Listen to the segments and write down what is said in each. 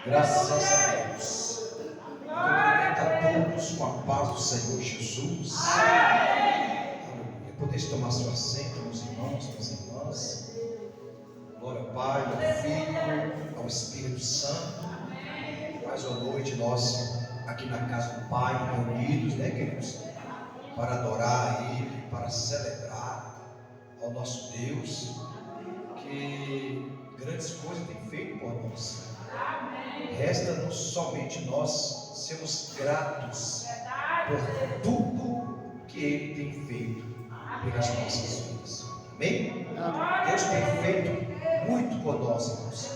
Graças a Deus. Cumprimento a todos com a paz do Senhor Jesus. Aleluia. Podeis tomar seu assento, meus irmãos, minhas irmãs. Glória ao Pai, ao Filho, ao Espírito Santo. Mais uma noite nós aqui na casa do Pai, reunidos, queridos, para adorar a Ele, para celebrar ao nosso Deus, que grandes coisas tem feito por nós. Resta-nos somente nós sermos gratos por tudo que Ele tem feito pelas nossas vidas. Amém? Deus tem feito muito por nós, irmãos.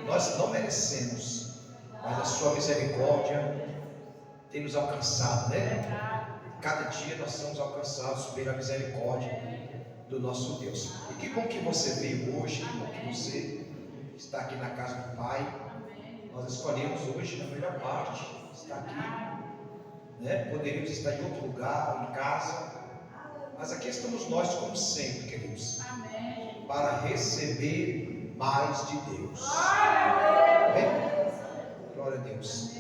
Nós não merecemos, mas a sua misericórdia tem nos alcançado, Cada dia nós somos alcançados pela misericórdia do nosso Deus. E que bom que você veio hoje, que bom que você está aqui na casa do Pai. Nós escolhemos hoje a melhor parte, estar aqui, Poderíamos estar em outro lugar, em casa, mas aqui estamos nós como sempre, queridos, para receber mais de Deus. Amém? Glória a Deus.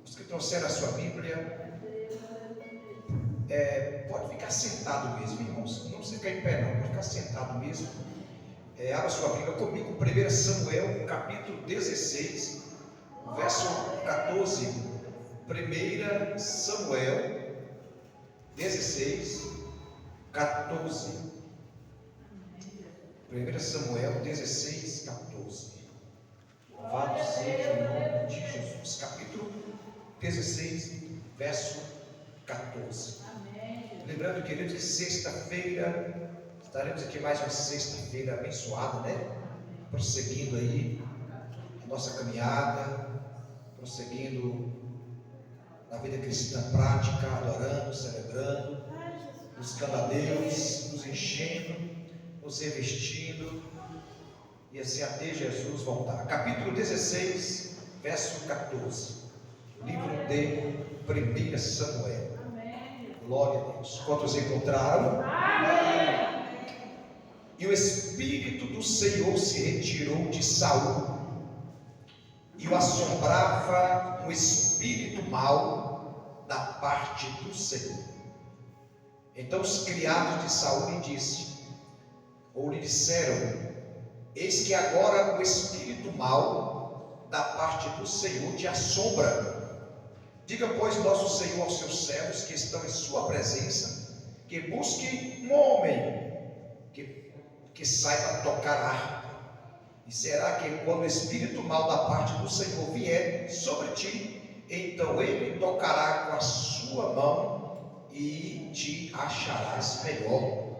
Os que trouxeram a sua Bíblia, pode ficar sentado mesmo, irmãos. Não precisa ficar em pé, não. Pode ficar sentado mesmo. Abra sua Bíblia comigo, 1 Samuel, capítulo 16, verso 14. 1 Samuel 16, 14. 1 Samuel 16, 14. Louvado seja o nome de Jesus. Capítulo 16, verso 14. Lembrando, queridos, que sexta-feira estaremos aqui mais uma sexta-feira abençoada, Prosseguindo aí a nossa caminhada, prosseguindo na vida cristã prática, adorando, celebrando, buscando a Deus, nos enchendo, nos revestindo, e assim até Jesus voltar. Capítulo 16, verso 14. Livro de 1 Samuel. Glória a Deus. Quantos encontraram? Amém. E o Espírito do Senhor se retirou de Saul, e o assombrava um espírito mau da parte do Senhor. Então os criados de Saul lhe disseram: eis que agora o espírito mau da parte do Senhor te assombra. Diga, pois, nosso Senhor aos seus servos que estão em sua presença, que busque um homem que saiba tocar harpa. E será que quando o espírito mau da parte do Senhor vier sobre ti, então ele tocará com a sua mão e te acharás melhor.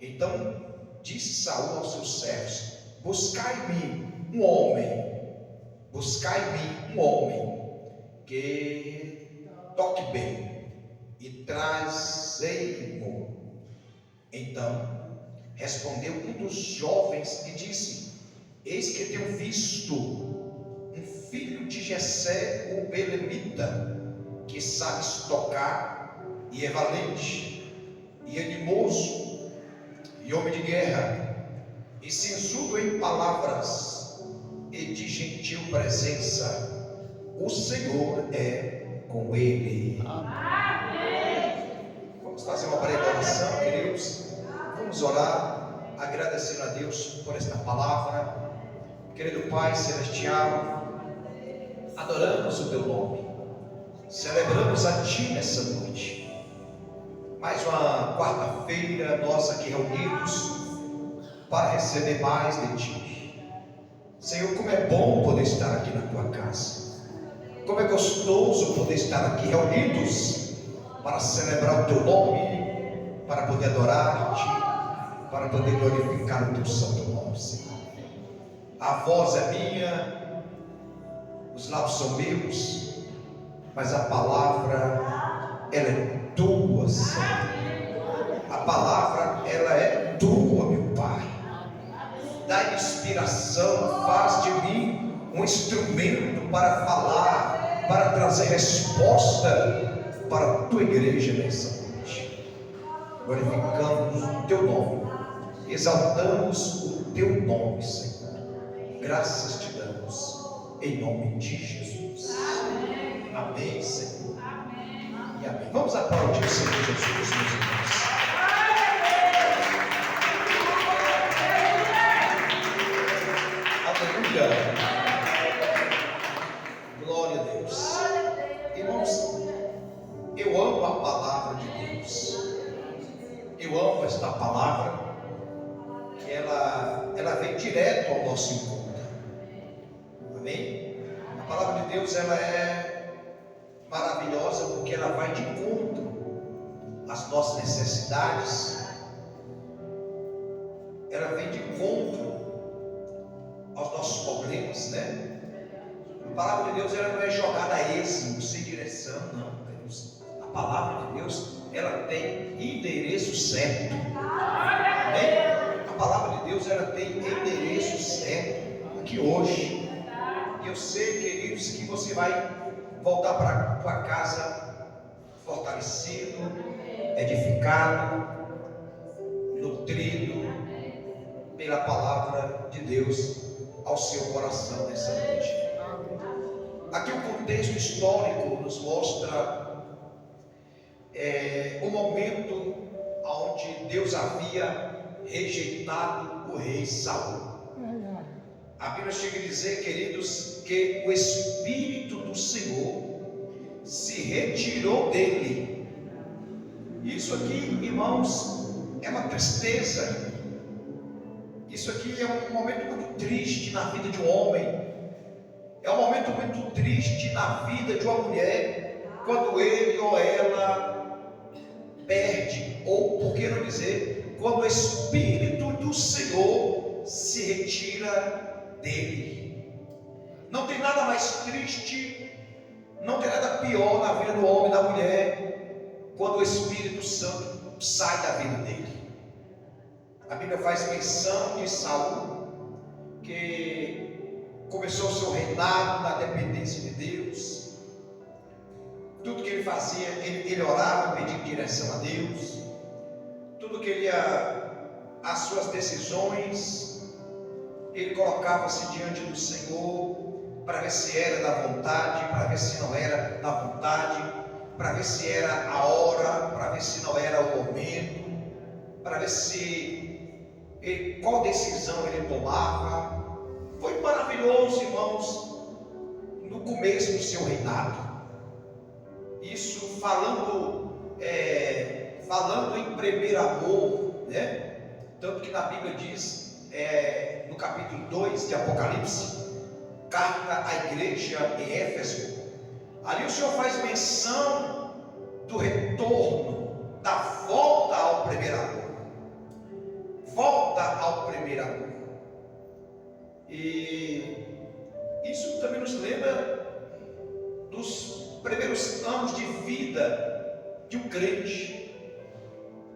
Então disse Saul aos seus servos: buscai-me um homem que toque bem, e trazei-mo. Então respondeu um dos jovens e disse: eis que tenho visto um filho de Jessé o belemita, que sabe tocar, e é valente, e animoso, e homem de guerra, e sensudo em palavras, e de gentil presença. O Senhor é com ele. Amém. Vamos fazer uma breve oração, queridos. Vamos orar, agradecendo a Deus por esta palavra. Querido Pai Celestial, adoramos o Teu nome, celebramos a Ti nessa noite. Mais uma quarta-feira, nós aqui reunidos para receber mais de Ti. Senhor, como é bom poder estar aqui na Tua casa. Como é gostoso poder estar aqui reunidos para celebrar o Teu nome, para poder adorar-Te, para poder glorificar o Teu santo nome, Senhor. A voz é minha, os lábios são meus, mas a palavra, ela é Tua, Senhor. A palavra, ela é Tua, meu Pai. Dá inspiração, faz de mim um instrumento para falar, para trazer resposta para a Tua igreja nessa noite. Glorificamos o Teu nome, exaltamos o Teu nome, Senhor. Graças te damos, em nome de Jesus. Amém, amém, Senhor. Amém. E amém. Vamos aplaudir o Senhor Jesus, meus irmãos. Aleluia. Glória a Deus. Irmãos, eu amo a palavra de Deus. Eu amo esta palavra, que ela vem direto ao nosso encontro. Amém? A palavra de Deus, ela é maravilhosa porque ela vai de encontro às nossas necessidades. Ela vem de encontro aos nossos problemas, né? A palavra de Deus, ela não é jogada a esmo, sem direção, não. A palavra de Deus, ela tem endereço certo. Amém? A palavra de Deus, ela tem endereço certo aqui hoje. E eu sei, queridos, que você vai voltar para a tua casa fortalecido, edificado, nutrido pela palavra de Deus ao seu coração nessa noite. Aqui o contexto histórico nos mostra o momento onde Deus havia rejeitado o rei Saul. A Bíblia chega a dizer, queridos, que o Espírito do Senhor se retirou dele. Isso aqui, irmãos, é uma tristeza. Isso aqui é um momento muito triste na vida de um homem. É um momento muito triste na vida de uma mulher, quando ele ou ela perde, ou por que não dizer, quando o Espírito do Senhor se retira dele. Não tem nada mais triste, não tem nada pior na vida do homem e da mulher, quando o Espírito Santo sai da vida dele. A Bíblia faz menção de Saul, que começou o seu reinado na dependência de Deus. Tudo que ele fazia, ele orava pedindo direção a Deus. Tudo que ele as suas decisões, ele colocava-se diante do Senhor para ver se era da vontade, para ver se não era da vontade, para ver se era a hora, para ver se não era o momento, para ver qual decisão ele tomava. Foi maravilhoso, irmãos, no começo do seu reinado. Isso falando em primeiro amor, né? Tanto que na Bíblia diz, no capítulo 2 de Apocalipse, carta à igreja em Éfeso, ali o Senhor faz menção do retorno, da volta ao primeiro amor. Volta ao primeiro amor. E isso também nos lembra dos primeiros anos de vida de um crente,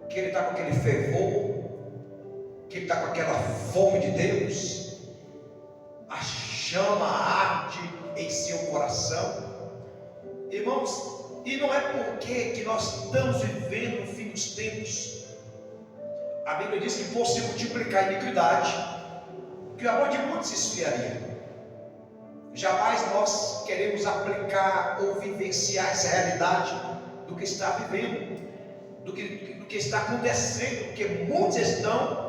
que ele está com aquele fervor, que ele está com aquela fome de Deus, a chama arde em seu coração. Irmãos, e não é porque que nós estamos vivendo no fim dos tempos. A Bíblia diz que por se multiplicar a iniquidade, que o amor de muitos se esfriaria. Jamais nós queremos aplicar ou vivenciar essa realidade do que está vivendo, do que está acontecendo, porque muitos estão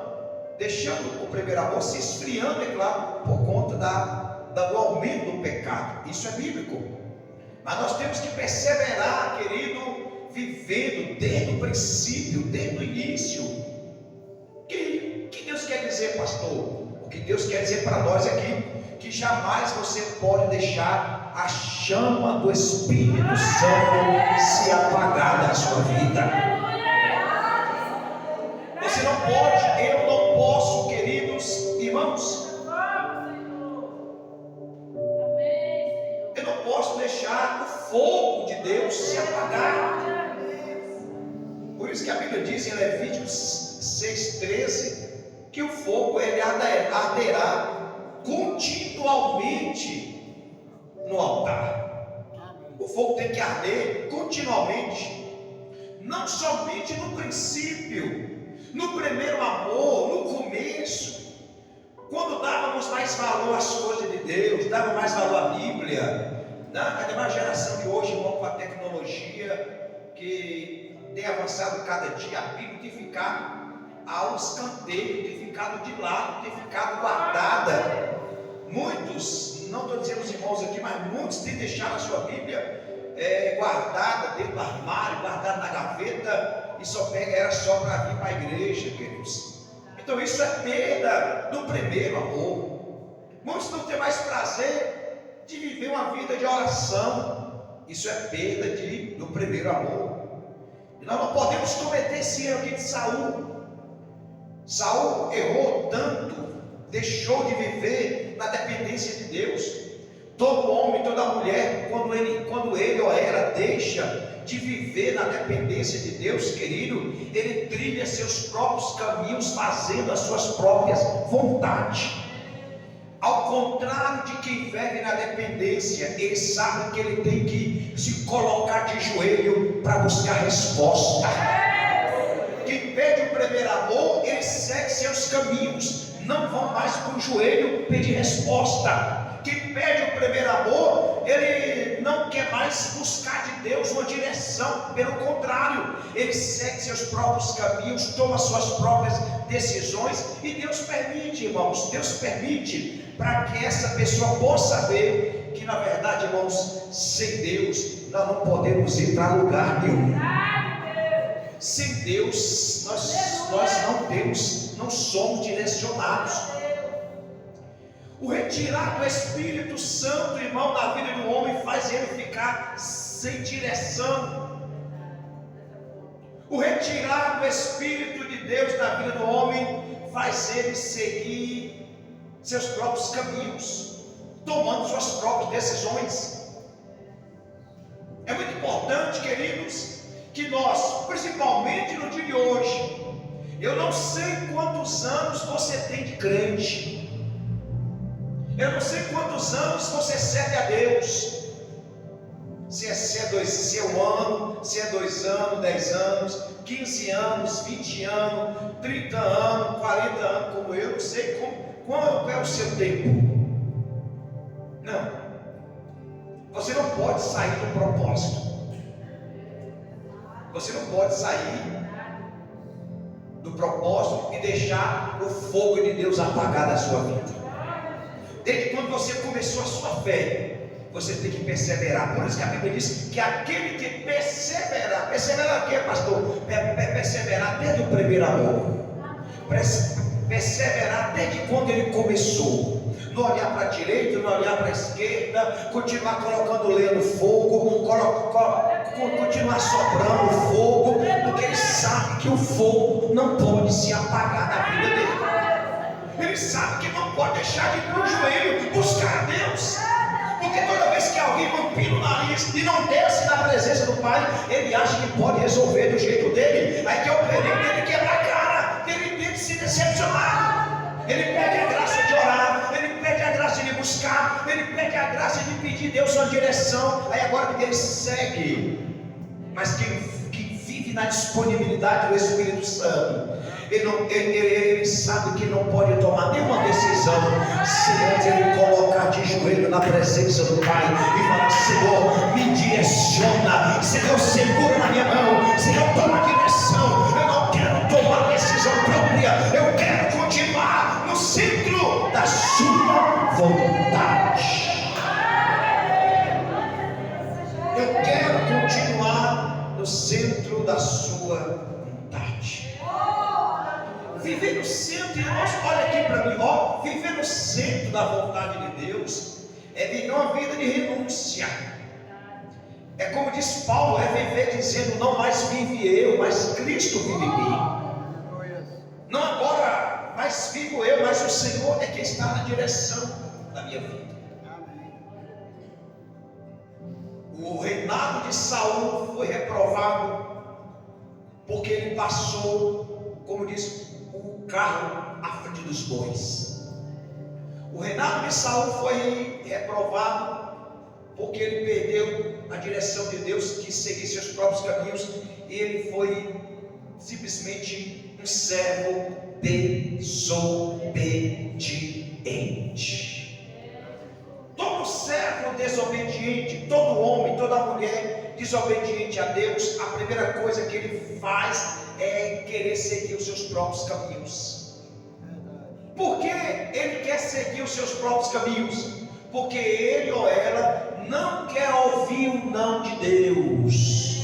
deixando o primeiro amor se esfriando, é claro, por conta do aumento do pecado. Isso é bíblico. Mas nós temos que perseverar, querido, vivendo desde o princípio, desde o início. O que Deus quer dizer, pastor? O que Deus quer dizer para nós aqui, que jamais você pode deixar a chama do Espírito Santo se apagar da sua vida. Você não pode, eu não posso, queridos irmãos, eu não posso deixar o fogo de Deus se apagar. Por isso que a Bíblia diz em Levíticos 6,13 que o fogo ele arderá continuamente no altar. O fogo tem que arder continuamente, não somente no princípio, no primeiro amor, no começo, Quando dávamos mais valor às coisas de Deus, dava mais valor à Bíblia, a geração de hoje, irmão, com a tecnologia que tem avançado cada dia, a Bíblia tem ficado ao escanteio, tem ficado de lado, tem ficado guardada. Muitos, não estou dizendo os irmãos aqui, mas muitos têm deixado a sua Bíblia guardada dentro do armário, guardada na gaveta, e era só para vir para a igreja, queridos. Então isso é perda do primeiro amor. Muitos não têm mais prazer de viver uma vida de oração. Isso é perda do primeiro amor. E nós não podemos cometer esse erro aqui de Saul. Saul errou tanto, deixou de viver na dependência de Deus. Todo homem, toda mulher, quando ele ou ela deixa de viver na dependência de Deus, querido, ele trilha seus próprios caminhos, fazendo as suas próprias vontades. Ao contrário de quem vive na dependência, ele sabe que ele tem que se colocar de joelho para buscar resposta. Quem pede o primeiro amor, ele segue seus caminhos, não vão mais para o joelho pedir resposta. Quem pede o primeiro amor, ele não quer mais buscar de Deus uma direção, pelo contrário, ele segue seus próprios caminhos, toma suas próprias decisões, e Deus permite, irmãos, Deus permite para que essa pessoa possa ver que, na verdade, irmãos, sem Deus nós não podemos ir para lugar nenhum. Sem Deus nós não somos direcionados. O retirar do Espírito Santo, irmão, na vida do homem, faz ele ficar sem direção. O retirar do Espírito de Deus na vida do homem faz ele seguir seus próprios caminhos, tomando suas próprias decisões. É muito importante, queridos, que nós, principalmente no dia de hoje, eu não sei quantos anos você tem de crente, eu não sei quantos anos você serve a Deus, se é um ano, se é 2 anos, 10 anos, 15 anos, 20 anos, 30 anos, 40 anos, como eu não sei qual é o seu tempo. Não, você não pode sair do propósito, você não pode sair do propósito e deixar o fogo de Deus apagar da sua vida. Desde quando você começou a sua fé, você tem que perseverar. Por isso que a Bíblia diz que aquele que perseverar o que, pastor? Perseverar desde o primeiro amor, perseverar desde quando ele começou. Não olhar para a direita, não olhar para a esquerda, continuar colocando lenha no fogo, continuar soprando o fogo, porque ele sabe que o fogo não pode se apagar da vida dele. Ele sabe que não pode deixar de ir para o joelho buscar a Deus, porque toda vez que alguém empina o nariz e não desce na presença do Pai, ele acha que pode resolver do jeito dele. Aí que é o perigo dele quebrar a cara, dele se decepcionar. Ele pede a graça de orar, ele pede a graça de buscar, ele pede a graça de pedir a Deus uma direção. Aí agora ele segue. Mas quem vive na disponibilidade do Espírito Santo, ele sabe que não pode tomar nenhuma decisão sem antes ele colocar de joelho na presença do Pai e falar: Senhor, me direciona, Senhor, segura na minha mão, Senhor, toma a direção. Eu não quero tomar decisão própria, eu quero continuar no centro da sua vontade. Eu quero continuar no centro da sua vontade. Viver no centro, irmãos, olha aqui para mim, viver no centro da vontade de Deus é viver uma vida de renúncia. É como diz Paulo, é viver dizendo: não mais vive eu, mas Cristo vive em mim. Não agora mais vivo eu, mas o Senhor é quem está na direção da minha vida. O reinado de Saul foi reprovado porque ele passou, como diz, o carro à frente dos bois. O reinado de Saul foi reprovado porque ele perdeu a direção de Deus, quis seguir seus próprios caminhos, e ele foi simplesmente um servo desobediente. Todo servo desobediente, todo homem, toda mulher desobediente a Deus, a primeira coisa que ele faz é querer seguir os seus próprios caminhos. Por que ele quer seguir os seus próprios caminhos? Porque ele ou ela não quer ouvir o não de Deus.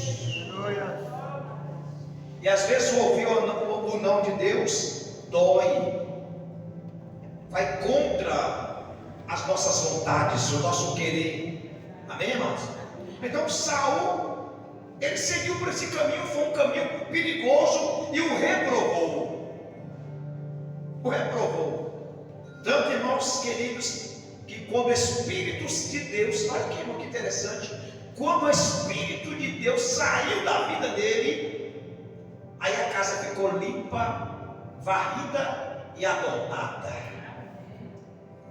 E às vezes ouvir o não de Deus dói, vai contra as nossas vontades, o nosso querer. Amém, irmãos? Então Saul, ele seguiu por esse caminho, foi um caminho perigoso e o reprovou. Tanto, irmãos queridos, que quando o Espírito de Deus, olha que interessante, quando o Espírito de Deus saiu da vida dele, aí a casa ficou limpa, varrida e adornada.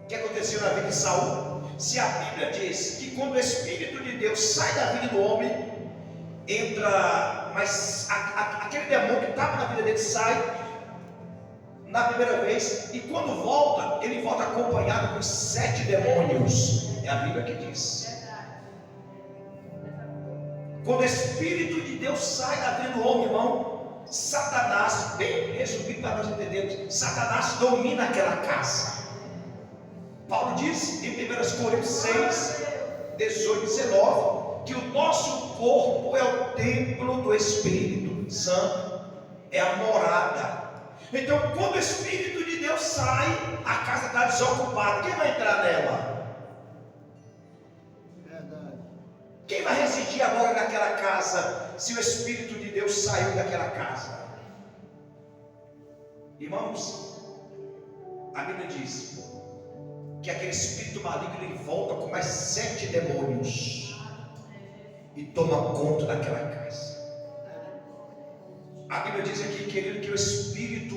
O que aconteceu na vida de Saul? Se a Bíblia diz que quando o Espírito de Deus sai da vida do homem, entra, mas aquele demônio que estava na vida dele sai na primeira vez, e quando volta, ele volta acompanhado com 7 demônios. É a Bíblia que diz. Quando o Espírito de Deus sai da vida do homem, irmão, Satanás, bem resumido para nós entendermos, Satanás domina aquela casa. Paulo diz em 1 Coríntios 6, 18 e 19, que o nosso corpo é o templo do Espírito Santo, é a morada. Então, quando o Espírito de Deus sai, a casa está desocupada. Quem vai entrar nela? Verdade. Quem vai residir agora naquela casa, se o Espírito de Deus saiu daquela casa? Irmãos, a Bíblia diz que aquele espírito maligno ele volta com mais 7 demônios e toma conta daquela casa. A Bíblia diz aqui, querido, que um espírito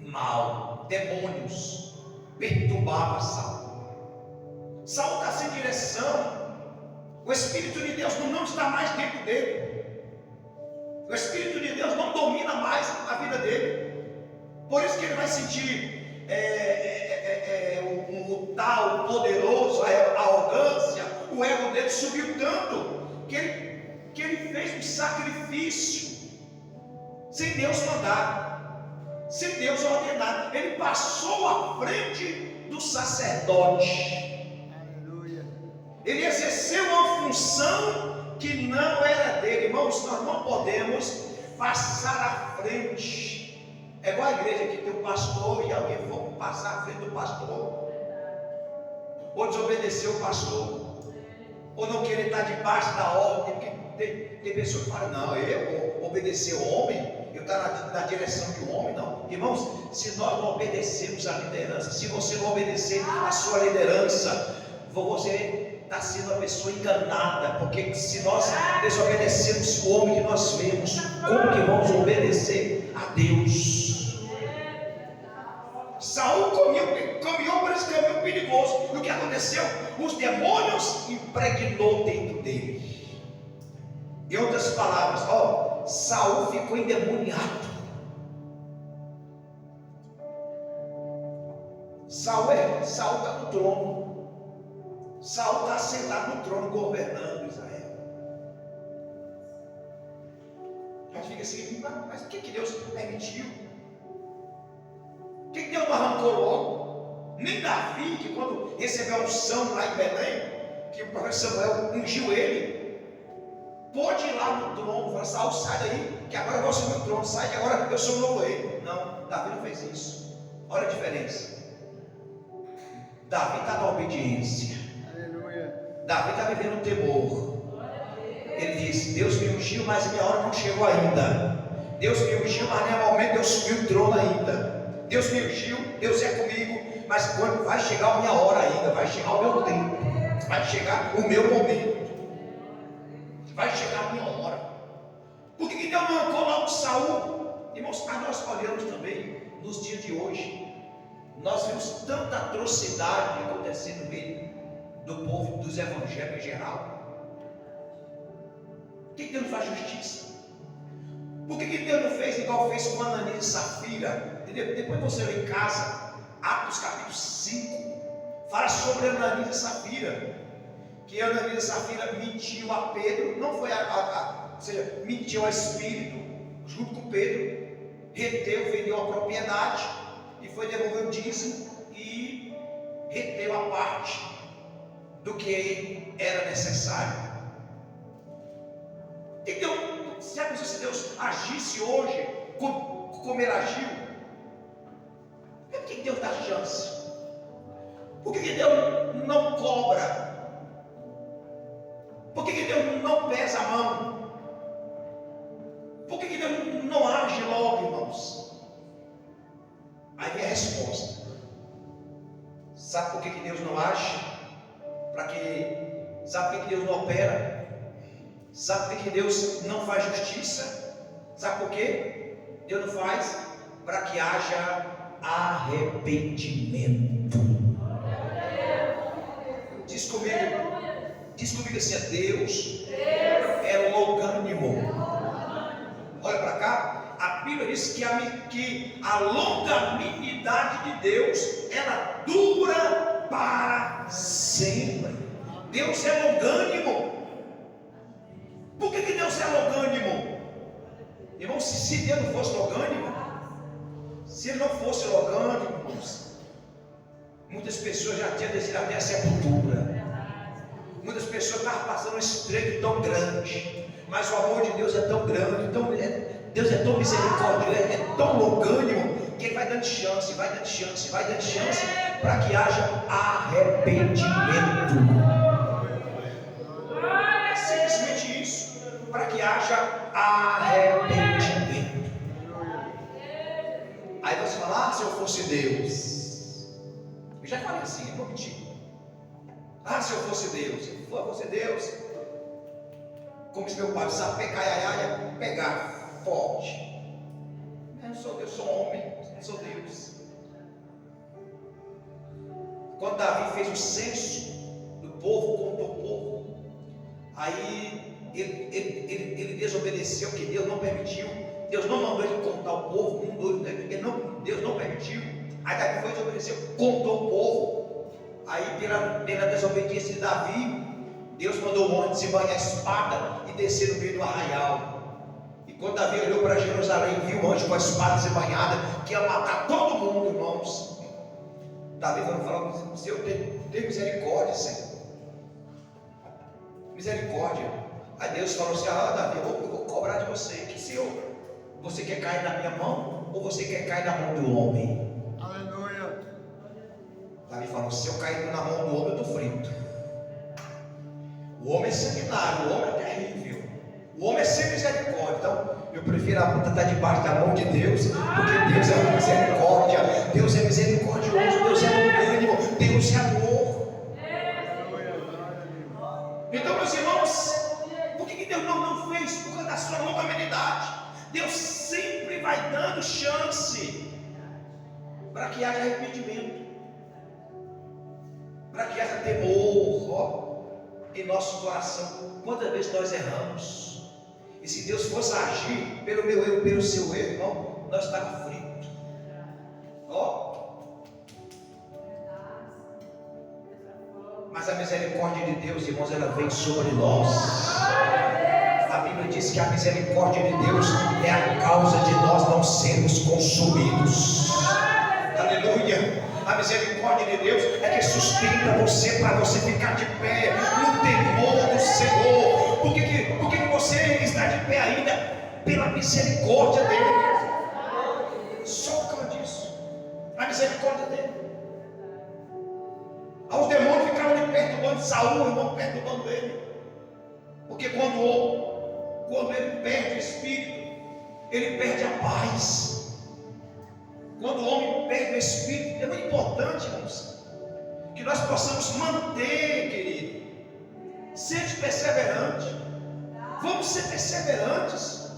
mau, demônios, perturbava Saul. Saul está sem direção, o Espírito de Deus não está mais dentro dele, o Espírito de Deus não domina mais a vida dele, por isso que ele vai sentir o tal poderoso, a arrogância, o ego dele subiu tanto que ele fez um sacrifício sem Deus mandar, sem Deus ordenar. Ele passou à frente do sacerdote. Aleluia. Ele exerceu uma função que não era dele. Irmãos, nós não podemos passar à frente. É igual a igreja que tem um pastor e alguém for passar à frente do pastor, ou desobedecer o pastor, ou não querer estar debaixo da ordem, porque tem pessoas que falam, não, eu vou obedecer o homem, eu estou na direção de um homem. Não, irmãos, se nós não obedecermos a liderança, se você não obedecer a sua liderança, você está sendo uma pessoa enganada, porque se nós desobedecermos o homem que nós vemos, como que vamos obedecer a Deus? Saul caminhou por esse caminho perigoso, e o que aconteceu? Os demônios impregnou dentro dele. Em outras palavras, Saul ficou endemoniado. Saul está no trono. Saul está sentado no trono governando Israel. A gente fica assim, mas o que Deus permitiu? Por que Deus não arrancou logo? Nem Davi, que quando recebeu a unção lá em Belém, que o profeta Samuel ungiu ele, pôde ir lá no trono, falar, Saul, sai daí, que agora eu vou assumir o trono, sai que agora eu sou o novo rei. Não, Davi não fez isso. Olha a diferença. Davi está na obediência. Aleluia. Davi está vivendo o temor. Ele disse, Deus me ungiu, mas a minha hora não chegou ainda. Deus me ungiu, mas não é momento de eu subir o trono ainda. Deus me ungiu, Deus é comigo, mas quando vai chegar a minha hora ainda, vai chegar o meu tempo, vai chegar o meu momento, vai chegar a minha hora. Por que Deus não arrancou logo Saul? Irmãos, nós olhamos também nos dias de hoje, nós vemos tanta atrocidade acontecendo no meio do povo, dos evangélicos em geral. Por que Deus não faz justiça? Por que Deus não fez igual fez com Ananias e Safira? Depois você lê em casa, Atos capítulo 5, fala sobre Ananias e Safira. Que Ananias e Safira mentiu a Pedro, não foi ou seja, mentiu ao Espírito, junto com Pedro, reteu, vendeu a propriedade e foi devolver o dízimo e reteu a parte do que era necessário. Então, se Deus agisse hoje como ele agiu, por que Deus dá chance? Por que Deus não cobra? Por que Deus não pesa a mão? Por que Deus não age logo, irmãos? Aí vem a resposta. Sabe por que Deus não age? Sabe por que Deus não opera? Sabe por que Deus não faz justiça? Sabe por quê? Deus não faz para que haja arrependimento. Diz comigo assim: Deus é longânimo. Olha para cá, a Bíblia diz que a longanimidade de Deus, ela dura para sempre. Deus é longânimo. Por que Deus é longânimo? Irmão, se Deus não fosse longânimo, se Ele não fosse longânimo, irmãos, muitas pessoas já tinham descido até a sepultura. Muitas pessoas estavam passando um estreito tão grande, mas o amor de Deus é tão grande, Deus é tão misericordioso, é tão longânimo, que Ele vai dando chance, para que haja arrependimento. É simplesmente isso, para que haja arrependimento. Aí você fala: se eu fosse Deus, eu já falei assim, não vou mentir. Se eu fosse Deus, como se meu pai pegar forte. Eu não sou Deus, sou homem, não sou Deus. Quando Davi fez o censo do povo, contou o povo, aí ele desobedeceu, que Deus não permitiu. Deus não mandou ele contar o povo, Deus não permitiu. Aí Davi foi, desobedeceu, contou o povo. Aí pela desobediência de Davi, Deus mandou o homem desembanhar a espada e descer no meio do arraial. E quando Davi olhou para Jerusalém e viu o anjo com a espada desembanhada, que ia matar todo mundo, irmãos, Davi falou: Senhor, tem misericórdia, Senhor, misericórdia. Aí Deus falou assim: Davi, eu vou cobrar de você. Que Senhor, você quer cair na minha mão ou você quer cair na mão do homem? Aleluia. Davi falou: se eu cair na mão do homem, eu estou frito. O homem é sanguinário, o homem é terrível, o homem é sem misericórdia. Então eu prefiro estar debaixo da mão de Deus, porque Deus é misericórdia, Deus é misericordioso, Deus é longânimo, Deus é amor. Então, meus irmãos, por que Deus não fez? Por causa da sua longanimidade. Deus sempre vai dando chance para que haja arrependimento, para que haja temor em nosso coração. Quantas vezes nós erramos? E se Deus fosse agir pelo meu erro, pelo seu erro, irmão, nós estávamos fritos. Mas a misericórdia de Deus, irmãos, ela vem sobre nós. A Bíblia diz que a misericórdia de Deus é a causa de nós não sermos consumidos. Aleluia. A misericórdia de Deus é que sustenta você, para você ficar de pé no temor do Senhor. Por que você está de pé ainda? Pela misericórdia dele. Só por causa disso. A misericórdia dele. Os demônios ficaram ali perturbando Saul, irmão, perturbando ele. Porque quando ele perde o espírito, ele perde a paz. Quando o homem perde o espírito, é muito importante, irmãos, que nós possamos manter, querido. Seja perseverante. Vamos ser perseverantes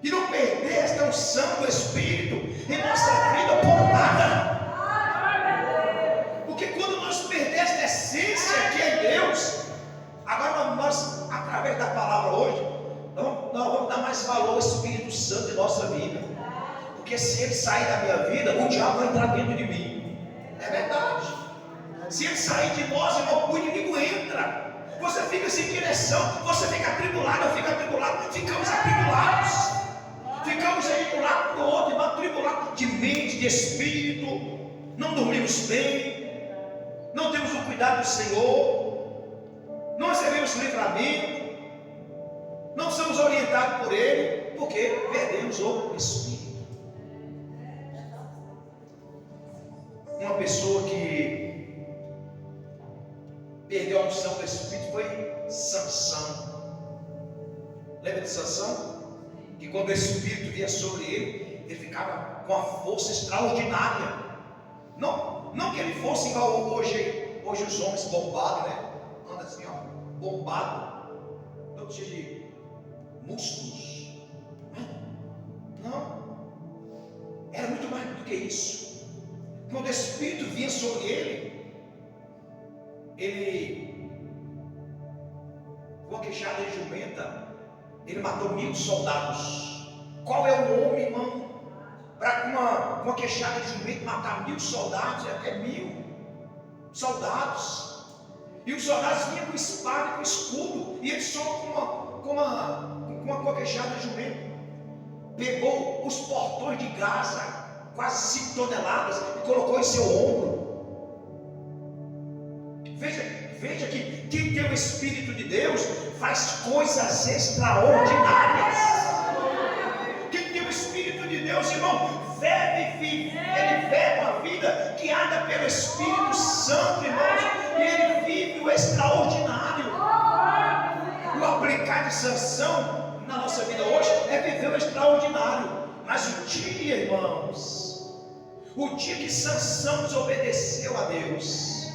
e não perder esta unção do Espírito em nossa vida por nada. Porque quando nós perdemos esta essência que é Deus, agora nós, através da palavra hoje, nós vamos dar mais valor ao Espírito Santo em nossa vida. Porque se ele sair da minha vida, o diabo vai entrar dentro de mim. É verdade. Se ele sair de nós, irmão, o inimigo entra. Você fica sem direção, você fica atribulado, eu fico atribulado, ficamos atribulados. Ficamos aí de um lado para o outro, irmão, atribulados de mente, de espírito. Não dormimos bem, não temos o cuidado do Senhor, não recebemos livramento, não somos orientados por Ele, porque perdemos o Espírito. Uma pessoa que perdeu a unção do Espírito foi Sansão. Lembra de Sansão? Que quando o Espírito vinha sobre ele, ele ficava com a força extraordinária. Não que ele fosse igual hoje os homens bombados, né? Anda assim, ó, bombado, todo cheio de músculos. Não, era muito mais do que isso. Quando o Espírito vinha sobre ele, com a queixada de jumenta, ele matou 1000 soldados. Qual é o homem, irmão, para com uma queixada de jumento matar 1000 soldados? É 1000 soldados. E os soldados vinham com espada e com escudo, e ele só com uma queixada de jumento pegou os portões de Gaza, quase 5 toneladas, e colocou em seu ombro. Veja que quem tem o Espírito de Deus faz coisas extraordinárias. Quem tem o Espírito de Deus, irmão, ele vive uma vida guiada pelo Espírito Santo, irmãos, e ele vive o extraordinário. O aplicar de Sansão na nossa vida hoje é viver o extraordinário. Mas o dia, irmãos, o dia que Sansão desobedeceu a Deus,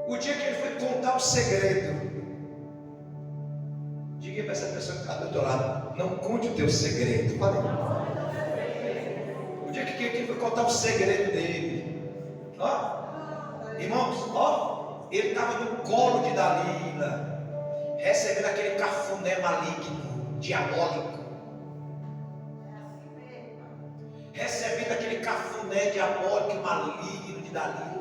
o dia que ele foi contar o segredo, diga para essa pessoa que está do outro lado: não conte o teu segredo. O dia que ele foi contar o segredo dele, irmãos, ele estava no colo de Dalila, recebendo aquele cafuné maligno, diabólico, recebendo aquele cafuné diabólico e maligno de Dalila.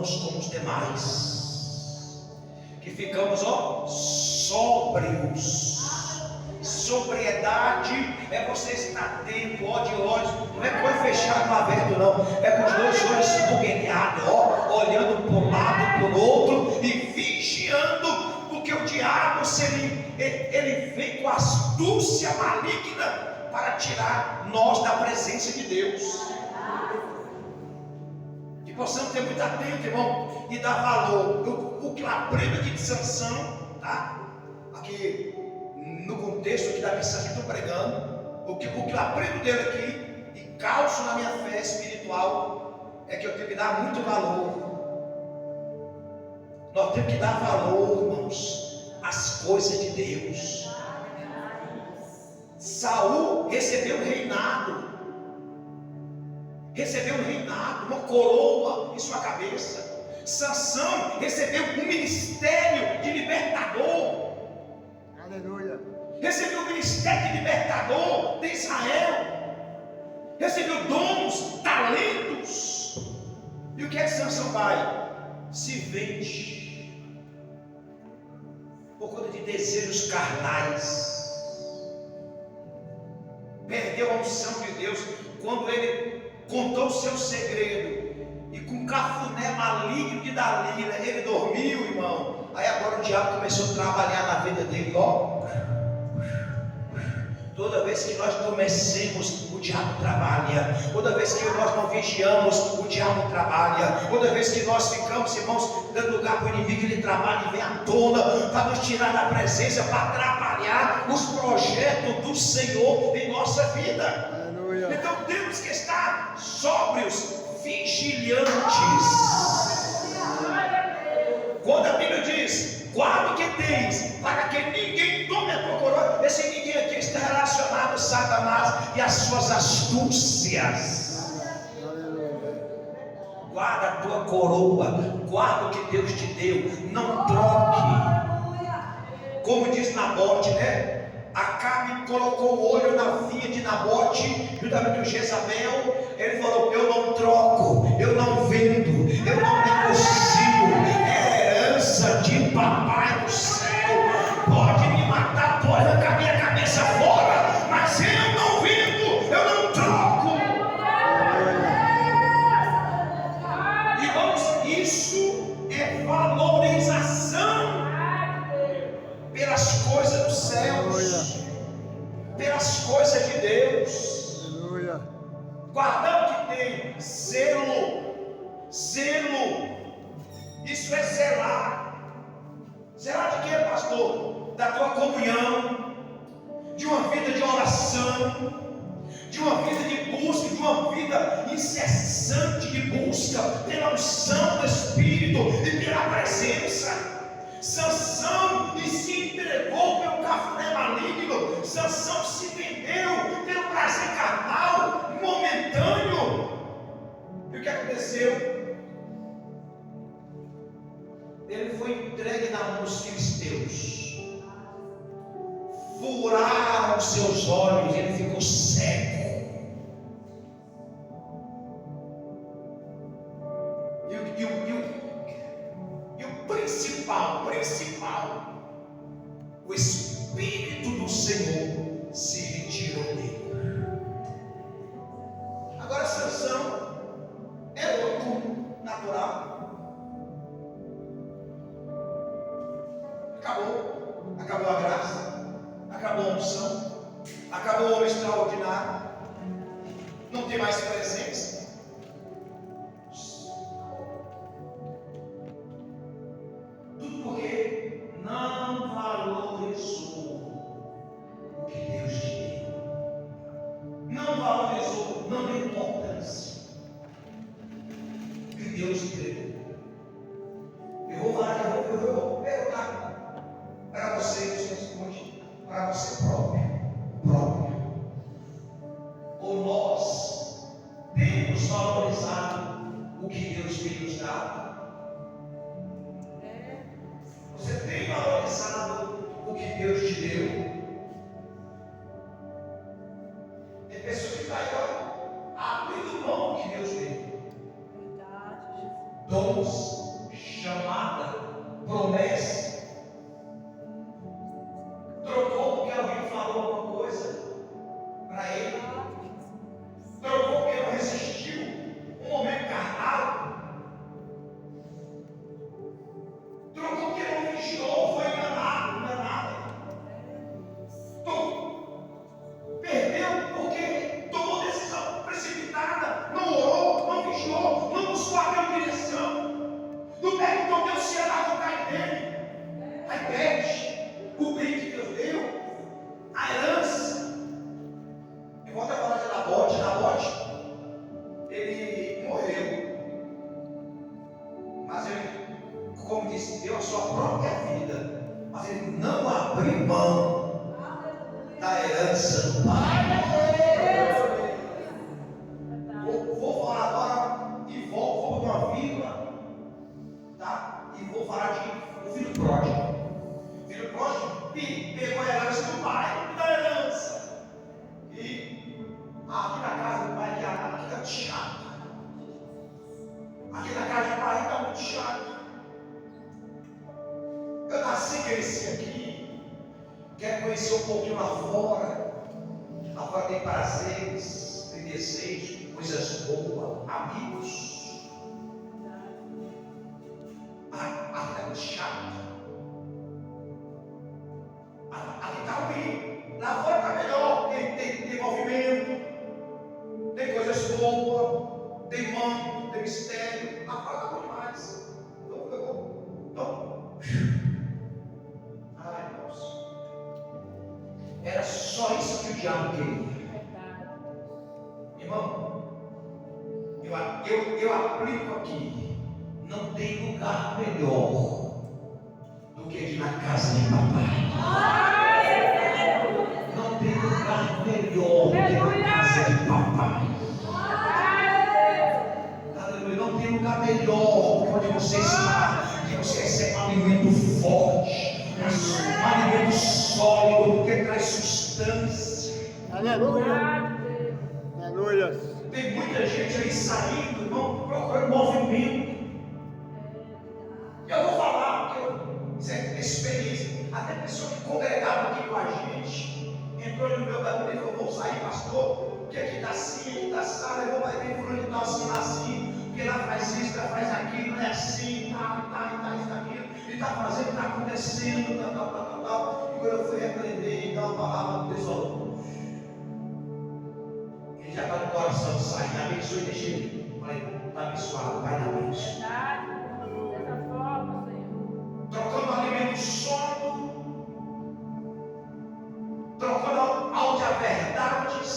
Como os demais, que ficamos sóbrios. Sobriedade é você estar atento, de olhos, não é com o olho fechado no aberto, não, é com os 2 olhos esbugueados, olhando para um lado, para o outro, e vigiando, porque o diabo, ele vem com astúcia maligna para tirar nós da presença de Deus. Que possamos ter muito atento, irmão, e dar valor. O que eu aprendo aqui de Sansão, tá? Aqui no contexto aqui da mensagem que estou pregando, o que eu aprendo dele aqui e calço na minha fé espiritual é que eu tenho que dar muito valor. Nós temos que dar valor, irmãos, às coisas de Deus. Saul recebeu um reinado, uma coroa em sua cabeça. Sansão recebeu um ministério de libertador. Aleluia. Recebeu o ministério de libertador de Israel. Recebeu dons, talentos. E o que é que Sansão vai? Se vende por conta de desejos carnais. Perdeu a unção de Deus quando ele contou o seu segredo, e com cafuné maligno de Dalila ele dormiu, irmão. Aí agora o diabo começou a trabalhar na vida dele, Toda vez que nós adormecemos, o diabo trabalha. Toda vez que nós não vigiamos, o diabo trabalha. Toda vez que nós ficamos, irmãos, dando lugar para o inimigo, ele trabalha e vem à tona para nos tirar da presença, para atrapalhar os projetos do Senhor em nossa vida. Aleluia. Então temos que estar sóbrios, vigilantes. Quando a Bíblia diz: guarda o que tens, para que ninguém tome a tua coroa, esse ninguém aqui está relacionado a Satanás e as suas astúcias. Guarda a tua coroa, guarda o que Deus te deu, não troque. Como diz Nabote, né? Acabe colocou o olho na filha de Nabote, juntamente com Jezabel. Ele falou: eu não troco, eu não vendo, eu não negocio. É herança de papai do céu. Pode me matar, pode arrancar minha cabeça fora, mas eu não vendo, eu não troco. Irmãos, isso é valorização pelas coisas dos céus, pelas coisas de Deus. Aleluia. Guardar o que tem, zelo, isso é zelar. Zelar de quê, pastor? Da tua comunhão, de uma vida de oração, de uma vida de busca, de uma vida incessante de busca pela unção do Espírito e pela presença. Sansão se entregou pelo cafuné maligno. Sansão se vendeu pelo prazer carnal momentâneo. E o que aconteceu? Ele foi entregue na mão dos filisteus. Furaram os seus olhos e ele ficou cego. Principal, o Espírito do Senhor se retirou dele. Agora Sansão é outro natural. Acabou a graça, acabou a unção, acabou o homem extraordinário, não tem mais presença. Porque não valorizou o que Deus te deu, não valorizou, não deu importância o que Deus te deu. Eu vou perguntar para você que você responde para você próprio. Ou nós temos valorizado o que Deus tem nos dado? Você tem valorizado o que Deus te deu? Tem pessoas que estão aí, abrindo mão do que Deus deu. Dons, chamada, promessa. Trocou porque alguém falou alguma coisa para ele. Trocou porque não resistiu um momento carnal. Trocou porque não vigiou, foi enganada. Perdeu porque tomou decisão precipitada, não orou, não vigiou, não buscou a Deus direção, não perguntou Deus se ia dar vontade dele. Aí perde o bem que Deus deu, a herança. Eu volto a falar de Nabote, ele morreu, mas ele, como disse, deu a sua própria vida, mas ele não abriu mão da herança do Pai. Vou falar agora e vou para uma vírgula, tá? E vou falar de um filho pródigo. Filho pródigo pegou a herança do pai, da herança. E aqui na casa do pai aqui está chato. Aqui na casa do pai está muito chato. Eu nasci e cresci aqui. Quero conhecer um pouquinho lá fora. Lá fora tem prazeres, tem desejos, coisas boas, amigos. Aqui está muito chato. Aqui está ruim. Lá fora está melhor. ministério. A fala tá bom demais. Então, ai, irmãos, era só isso que o diabo queria. Irmão, eu aplico aqui. Não tem lugar melhor do que ir na casa de papai. Não tem lugar melhor do que na casa de papai. Aleluia. Não tem lugar melhor do que onde você está, que você recebe um alimento forte, um alimento sólido, porque traz substância. Aleluia. Aleluia. Tem muita gente aí saindo, irmão, procurando movimento. Eu vou falar, porque isso é experiência. Até pessoa que congregava aqui com a gente entrou no meu gabinete e falou: vou sair, pastor, porque aqui está assim, aqui está assim, eu vou vai ver fulano está assim, porque lá faz isso, lá faz aquilo, não é assim, tá, isso, aquilo, ele está fazendo, está acontecendo, tal. E quando eu fui repreender e dar uma palavra do Deus, ele já está no coração de sair, abençoe e deixa ele. Falei: está abençoado, vai na bênção. Dessa forma, Senhor. Trocando alimento sólido, trocando áudio a verdades,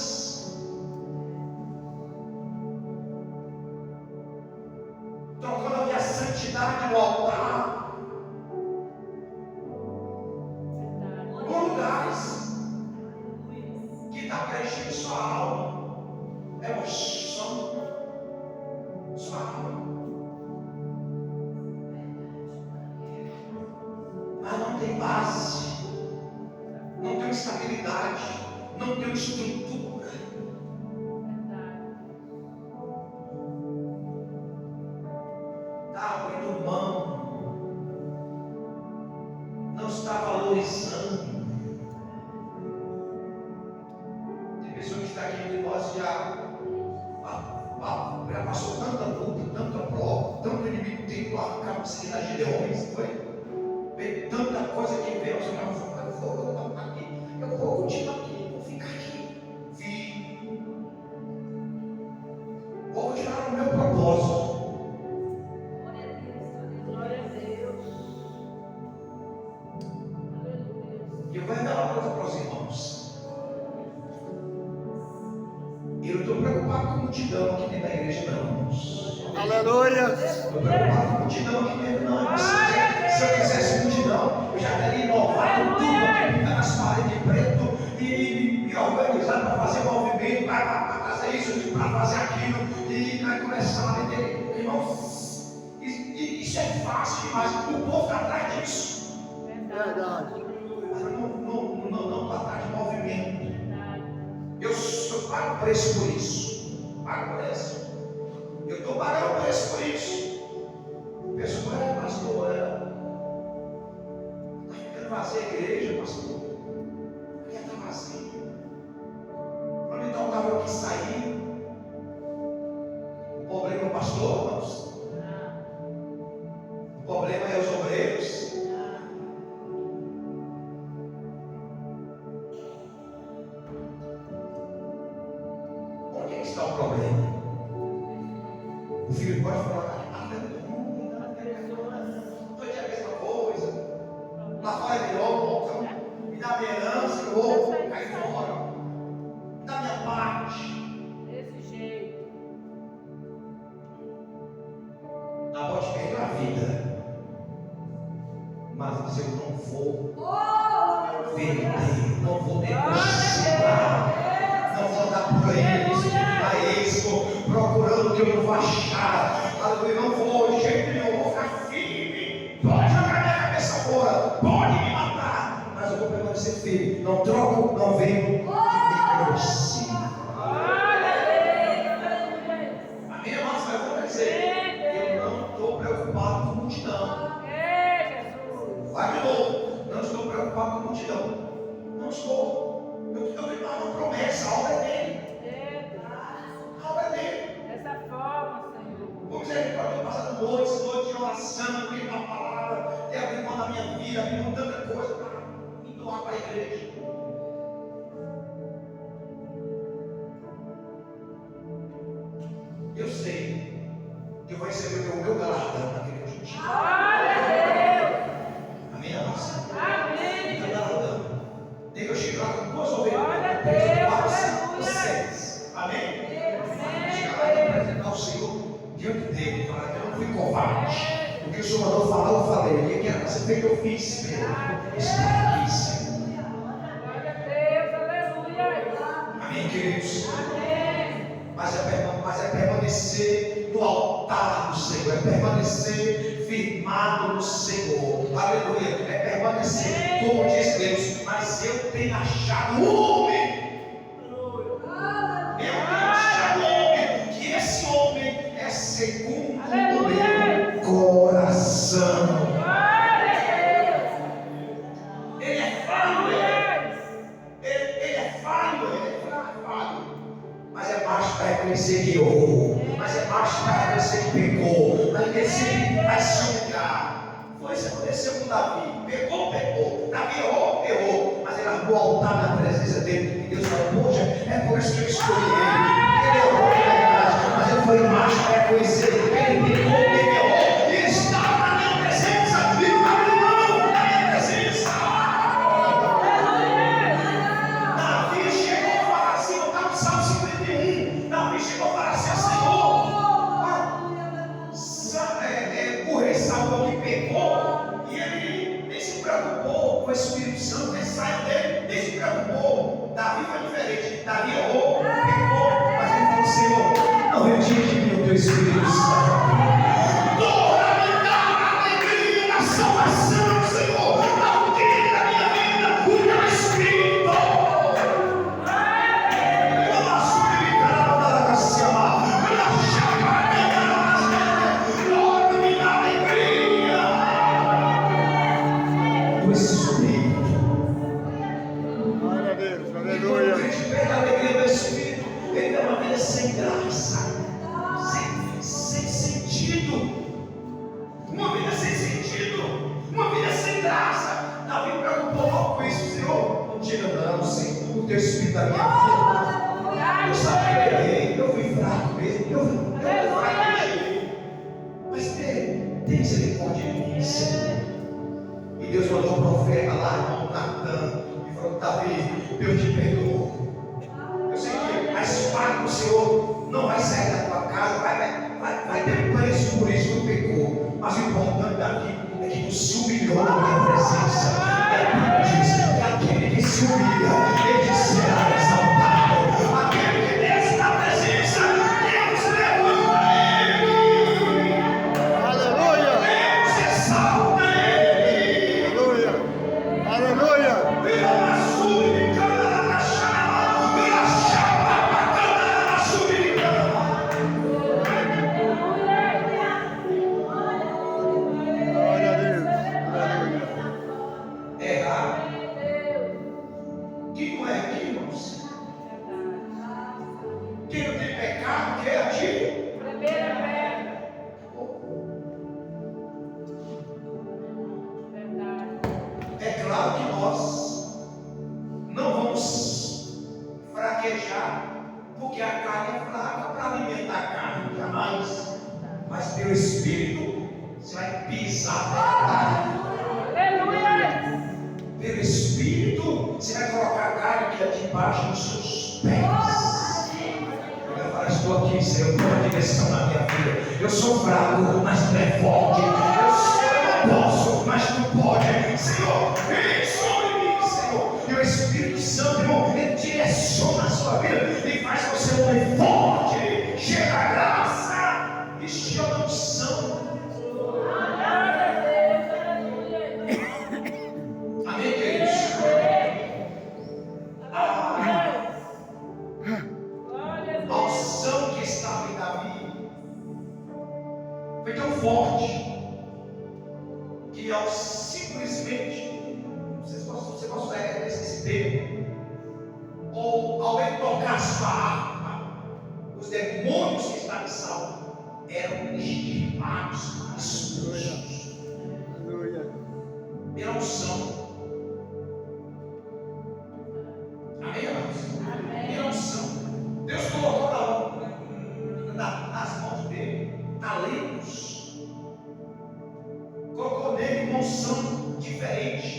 trocando a santidade no altar, por lugares que está preenchendo sua alma, emoção, sua alma. Mas não tem base, não tem estabilidade, não tem estrutura. Está abrindo mão, não está valorizando. Tem pessoa que está aqui entre nós já passou tanta luta, tanta prova, tanto inimigo tem que arrancar para seguir nas Gideões, foi? Veio tanta coisa que veio, eu vou continuar aqui, vou ficar aqui, vou continuar no meu propósito. Glória a Deus. E eu vou revelar uma coisa para os irmãos. Eu não estou preocupado com a multidão aqui dentro da igreja, não, irmãos. Aleluia. Estou preocupado com a multidão aqui dentro, não, irmãos. Se eu quisesse multidão, eu já teria inovado tudo aqui, pintar nas paredes de preto e me organizado para fazer movimento, para fazer isso, para fazer aquilo, e vai começar a vender. Irmãos, isso é fácil demais. O povo está atrás disso. Verdade. Mas não está atrás de movimento. Eu pago preço por isso. Pago preço. Eu estou pagando preço por isso. Pessoa, pastor, está ficando vazia a igreja, pastor. Por que está vazio? Quando então estava eu que sair. O problema é o pastor, irmãos. O problema é os obreiros. Onde é que está o problema? O filho pode falar: todo dia a mesma coisa, lá fora é melhor, me dá minha herança, eu vou cair fora, me dá minha parte. Desse jeito. Ela pode perder a vida, mas eu não vou vender, não vou negociar, não vou dar por eles, a esmo, procurando o que eu não vou achar. Aleluia, não vou de jeito nenhum, vou ficar firme. Pode jogar minha cabeça fora, pode me matar, mas eu vou permanecer firme. Não troco, não vendo, nem negocio. Amém, irmãos? Mas eu vou dizer, eu não estou preocupado com multidão. Vai de novo, não estou preocupado com multidão. Não estou. Eu tenho uma promessa, a obra é dele. A obra é dele. Dessa forma, Senhor. Como dizer, pode ter passado noites de oração, lendo a palavra, ter abrido mão da minha vida, abrindo mão de tanta coisa para me doar para a igreja. Eu sei que temporada, eu não fui covarde. O que o Senhor mandou falar, eu falei. O que era para ser feito, eu fiz, Senhor. Está aqui, Senhor. Glória a Deus, aleluia. Amém, queridos? Amém. Mas é permanecer no altar do Senhor, é permanecer firmado no Senhor, aleluia, é permanecer, como diz Deus, mas eu tenho achado um homem, que esse homem é segundo o meu coração. Ele é falho, ele é falho, mas é mais para reconhecer que errou, mas é mais para reconhecer que pecou, mas ele vai se humilhar. Foi isso que aconteceu com Davi. Pecou. Davi errou, mas ele largou o altar na presença dele. E Deus falou: poxa, é por isso que eu escolhi ele. Ele errou, é verdade, mas ele foi mais para reconhecer que ele pecou, ele errou. E ele estava na minha presença, e não abriu mão da minha presença. Davi chegou a falar assim, eu estava no Salmo 51. Davi chegou a falar assim: Senhor, o rei Saul que pecou, e ele nem se preocupou com o Espírito Santo, nem saiu dele, nem se preocupou. Davi foi diferente. Davi errou, pecou, mas ele falou: Senhor, não retire de mim o teu Espírito Santo. Me dá alegria na salvação, Senhor. Não tire da minha vida o teu Espírito. Glória a Deus, aleluia. Quando a gente perde a alegria do Espírito, ele tem uma vida sem graça, sem sentido, uma vida sem sentido, uma vida sem graça. Davi preocupou logo com isso: Senhor, não tira não, Senhor, o teu Espírito da minha vida. Eu sabia que eu errei, eu fui fraco mesmo, eu fui fraco, mas tem misericórdia de mim, Senhor. E Deus mandou um profeta lá, irmão Natan, e falou: Davi, Deus te perdoou. Eu sei que a espada do Senhor não vai sair da tua casa, vai ter preço por isso que tu pecou. Mas o importante, Davi, é que tu se humilhou na minha presença. E a Bíblia diz que aquele que se humilha, ele será exaltado. Aquele que desce na presença, Deus levanta ele. Aleluia. Deus exalta ele. Aleluia. Aleluia. Glória a Deus. Aleluia. Errar, que não é aqui, irmãos. Quem não tem pecado, que é ativo. Primeira pedra. Verdade. É claro que nós não vamos fraquejar, porque a carne é fraca para alimentar a carne, jamais. Mas pelo Espírito, você vai pisar na carne. Aleluia. Pelo Espírito, você vai colocar a carne que é debaixo dos seus pés. Eu vai falar: estou aqui, Senhor, toma direção na minha vida. Eu sou fraco, mas tu é forte. Eu não posso, mas tu pode. Senhor, vem sobre mim, Senhor. E o Espírito Santo, irmão, ele direciona a sua vida e faz você um homem forte. Chega a graça e chega a unção. Amém, queridos? A unção que estava em Davi foi tão forte que ao simplesmente, você possa usar esse termo, ou ao ele tocar sua harpa, os demônios que estavam em Saul eram extirpados, expulsos Aleluia. pela unção. Amém, irmãos? Pela unção. Deus colocou nas mãos dele talentos, colocou nele uma unção diferente,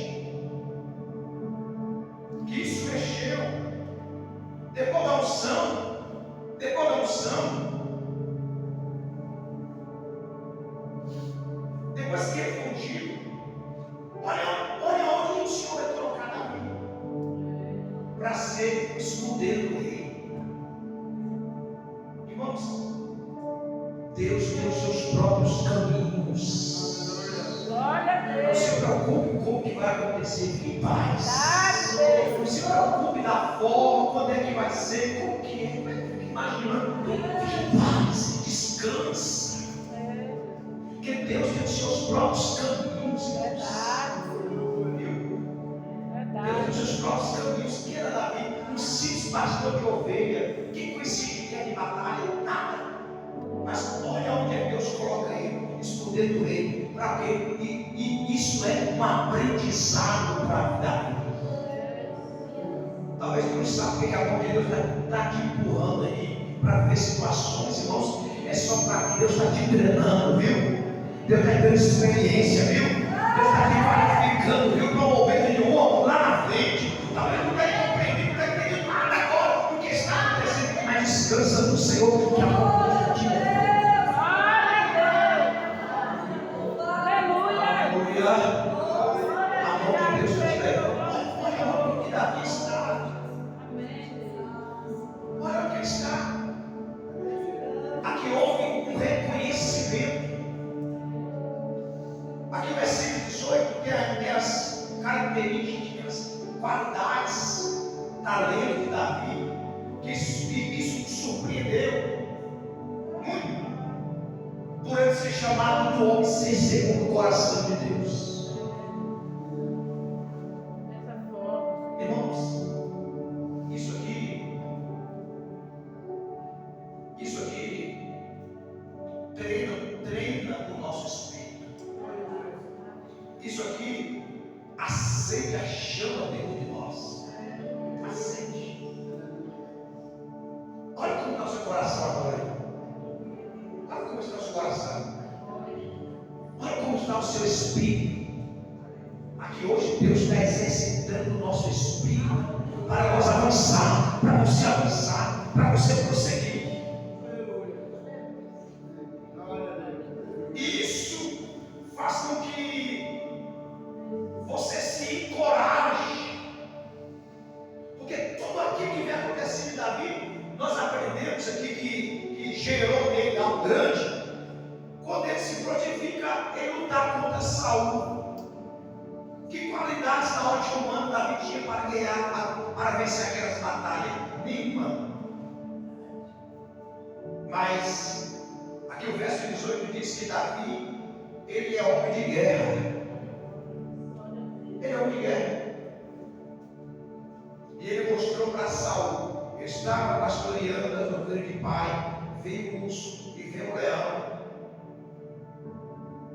que isso mexeu. Depois da unção, depois que ele fugiu, olha onde o Senhor vai colocar Davi para ser o escudeiro do rei. Irmãos, Deus tem os seus próprios caminhos. Glória a Não Deus. se preocupe com o que vai acontecer, fique em paz. Não se preocupe da forma, quando é que vai ser, como que é. Fique imaginando, fique em paz, descansa. Porque Deus tem os seus próprios caminhos. Verdade. Deus tem os seus próprios caminhos. Que era Davi, um simples pastor de ovelha. Que conhecidia de batalha? Nada. Mas olha onde é que Deus coloca ele, escudeiro do rei. Para quê? E isso é um aprendizado para a vida. Talvez tu não saiba porque a mão de Deus está te empurrando aí para ver situações, irmãos. É só para que Deus está te treinando, viu? Deus está dando experiência, viu? Deus está te qualificando, viu? Para um momento de honra lá na frente. Talvez não tenha compreendido, não tenha entendido nada agora do que está acontecendo. Mas descansa no Senhor, que a mão de Deus está te levando. Aleluia. A mão de Deus está te levando. Olha onde que Davi está. Olha onde ele está. Aqui houve um reconhecimento. Aqui o versículo 18 tem as características, qualidades, talento de Davi, que isso surpreendeu muito, por ele ser chamado de homem ser segundo o coração de Deus. Irmãos, isso aqui treina o nosso espírito. Isso aqui acende a chama dentro de nós. Acende. Olha como está o seu coração agora. Olha como está o seu coração. Olha como está o seu espírito. Aqui hoje Deus está exercitando o nosso espírito para nós avançar, para você avançar, para você prosseguir. E isso faz com que você se encoraje, porque tudo aquilo que vem acontecendo em Davi, nós aprendemos aqui que gerou nele algo grande. Quando ele se prontifica em lutar contra Saul, que qualidades na ótica humana Davi tinha para ganhar, para vencer aquelas batalhas? Nenhuma. Mas aqui o verso 18 diz que Davi, ele é homem de guerra. Ele é homem de guerra. E ele mostrou para Saul. Ele estava pastoreando as ovelhas de pai. Veio o urso e veio o leão.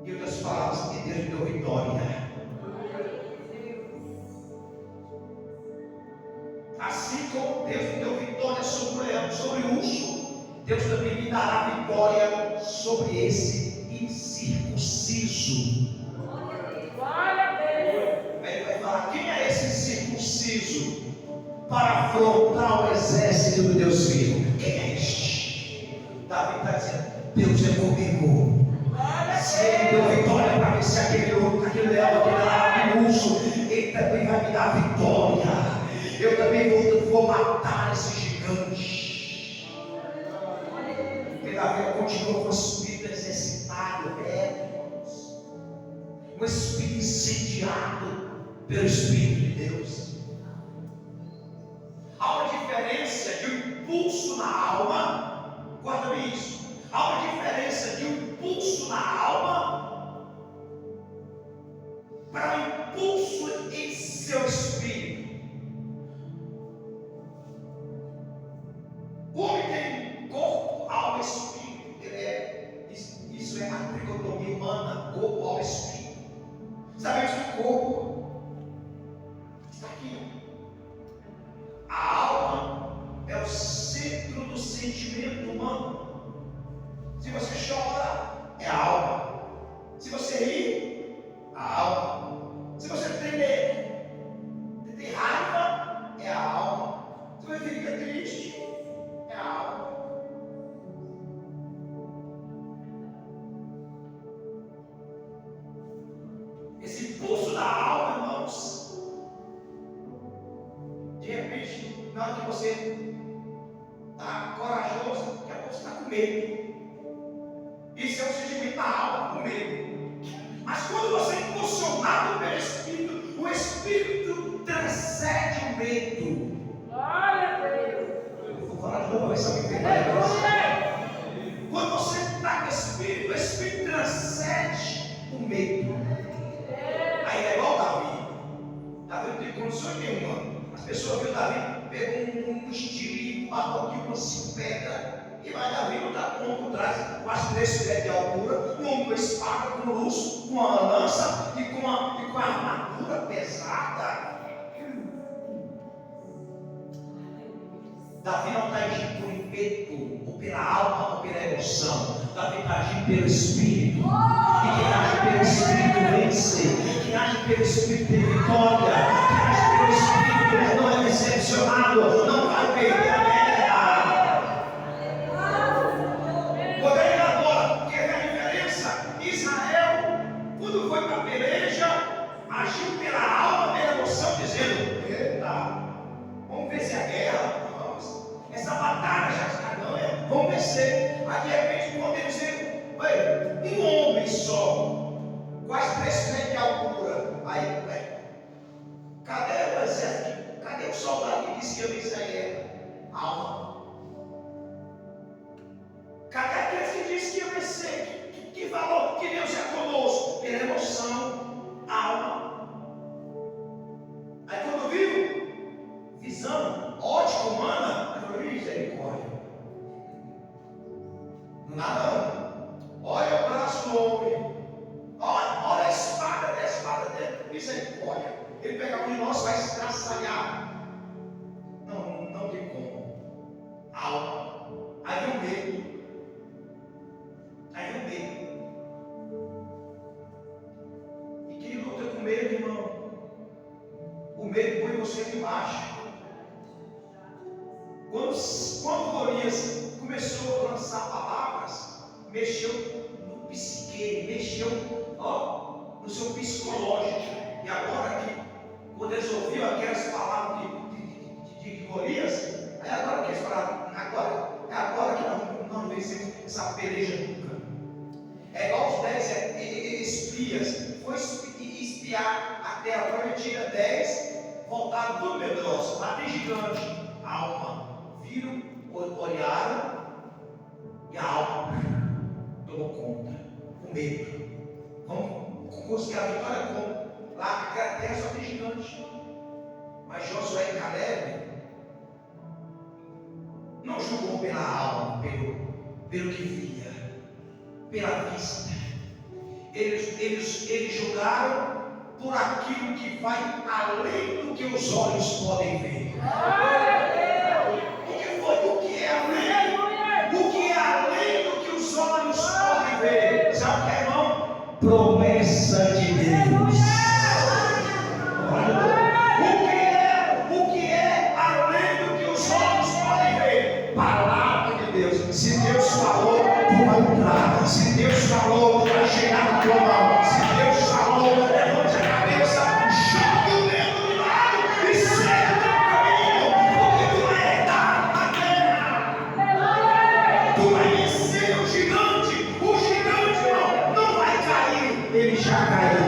Em outras palavras, que Deus deu vitória. Assim como Deus me deu vitória sobre o leão, sobre o urso, Deus também me dará vitória sobre esse incircunciso. Glória a Deus. Aí ele vai falar: quem é esse incircunciso para afrontar o exército do Deus vivo? Quem é este? Davi está dizendo: Deus é comigo. Se ele deu vitória para vencer aquele outro, aquele leão, aquele urso, ele também vai me dar vitória. Eu também vou matar esse gigante. Porque Davi continua com o espírito exercitado, um espírito incendiado pelo Espírito de Deus. Há uma diferença de um impulso na alma, guarda bem isso. Há uma diferença de um impulso na alma para um impulso em seu espírito. O homem tem corpo, alma e espírito. Isso é a tricotomia humana: corpo, alma e espírito. Sabemos que o corpo está aqui. A alma é o centro do sentimento humano. Se você chora, é a alma. Se você ri, a alma. Se você tem raiva, é a alma. Se você fica triste, é a alma. esse pulso da alma, irmãos. De repente, na hora que você está corajoso, daqui a pouco você está com medo. Isso é um sentimento da alma, o medo. Mas quando você é impulsionado pelo Espírito, o Espírito transcende o medo. Glória a Deus. Eu vou falar de novo, vai ser alguém. Quando você está com o Espírito transcende o medo. Aí é igual Davi. Davi não tem condições nenhuma. As pessoas viram Davi, pegou um estilingue, matou aqui com 5 pedras. E vai Davi não está com o ombro atrás, quase 3 metros de altura, um ombro com espada, com luxo, com uma lança e com a armadura pesada. Davi não está agindo por impeto, ou pela alma, ou pela emoção. Davi está agindo pelo Espírito. E quem age pelo Espírito vence. Quem age pelo Espírito tem vitória. Quem age pelo Espírito não é decepcionado, não vai perder a guerra. Poder ir agora, porque é a diferença. Israel, quando foi para a peleja, agiu pela alma, pela emoção, dizendo: eita, vamos vencer a guerra. Essa batalha já está ganha, vamos vencer. Aí de repente podemos dizer: um homem só, quase 3 metros de altura. Aí, cadê o exército? Cadê o soldado que disse que ia vencer a guerra? Alma. Cadê aqueles que disse que ia vencer? Que falou que Deus é conosco? Pela emoção, alma. Aí quando viu, visão, ótica humana, misericórdia. Não dá não. Olha o braço do homem. Olha a espada dele. Misericórdia. Ele pega um de nós, vai estraçalhar. Não tem como. Alma. Aí vem o medo. E quem luta com medo, irmão? O medo põe você debaixo. Quando Golias começou a lançar palavras, mexeu no psique, mexeu no seu psicológico. E agora que, quando eles ouviram aquelas palavras de Golias, aí agora que eles falaram: é agora que nós não vencemos essa peleja nunca. É igual os 10 espias, foi espiar a terra prometida. 10 voltaram tudo medrosos, lá tem gigante, alma. Viram, olharam e a alma tomou conta. O medo. Vamos conseguir a vitória como? Lá naquela terra só tem gigante. Mas Josué e Caleb não julgam pela alma, pelo que via, pela vista. Eles julgaram por aquilo que vai além do que os olhos podem ver. O que é além do que os olhos podem ver? Sabe o que é, irmão? Promessa de Deus. O que é além do que os olhos podem ver? Palavra de Deus. Se Deus falou, tu vai entrar. Se Deus falou, vai chegar na tua mão. Se Deus falou, levante a cabeça, joga o dedo do lado e segue o teu caminho, porque tu vai herdar a terra. Tu vai vencer o gigante. O gigante não vai cair, ele já caiu.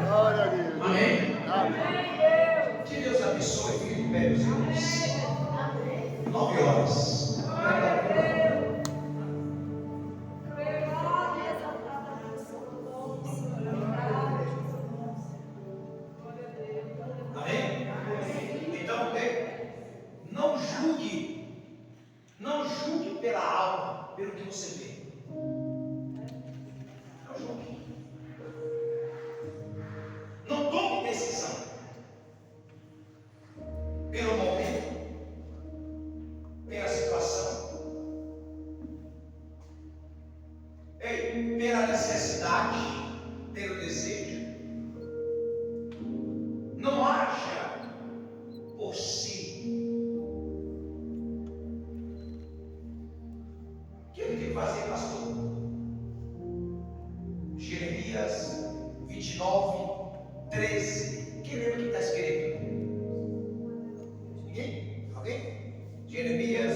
Glória a Deus. Amém? Amém. Que Deus abençoe, filho, meus irmãos. 9 horas. Amém? Então, não julgue pela alma, pelo que você vê. Não julgue. Não tome decisão pelo momento, pela situação, pela necessidade, pelo desejo. Não haja por si. O que ele tem que fazer, pastor? 29, 13. Quem lembra o que está escrito? Ninguém? Alguém? Jeremias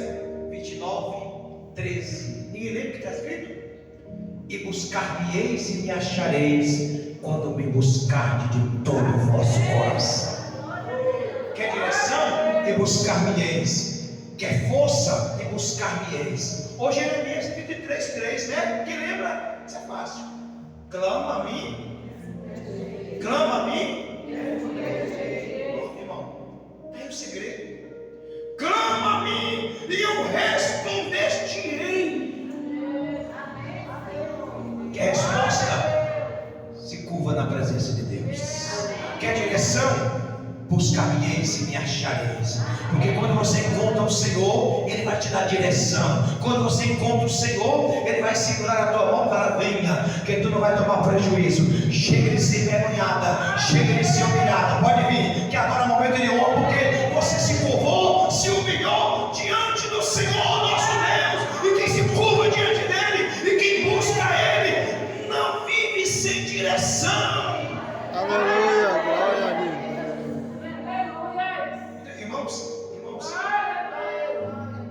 29, 13. Ninguém lembra o que está escrito? E buscar-me-eis e me achareis, quando me buscardes de todo o vosso coração. Quer direção? E buscar-me-eis. Quer força? E buscar-me-eis. Ou Jeremias 33, 3, né? Quem lembra? Isso é fácil. Clama a mim. Clama a mim. Irmão, aí o segredo. Clama a mim e eu responder-te-ei. Quer resposta? Se curva na presença de Deus. Quer direção? Buscar-me-eis e me achareis. Porque quando você encontra o Senhor, Ele vai te dar direção. Quando você encontra o Senhor, Ele vai segurar a tua mão para venha, que tu não vai tomar prejuízo. Chega de ser envergonhada, chega de ser humilhada. Pode vir, que agora é o momento de honra, porque você se curvou, se humilhou diante do Senhor nosso Deus. E quem se curva diante dEle, e quem busca Ele, não vive sem direção. Aleluia, glória a Deus. Irmãos,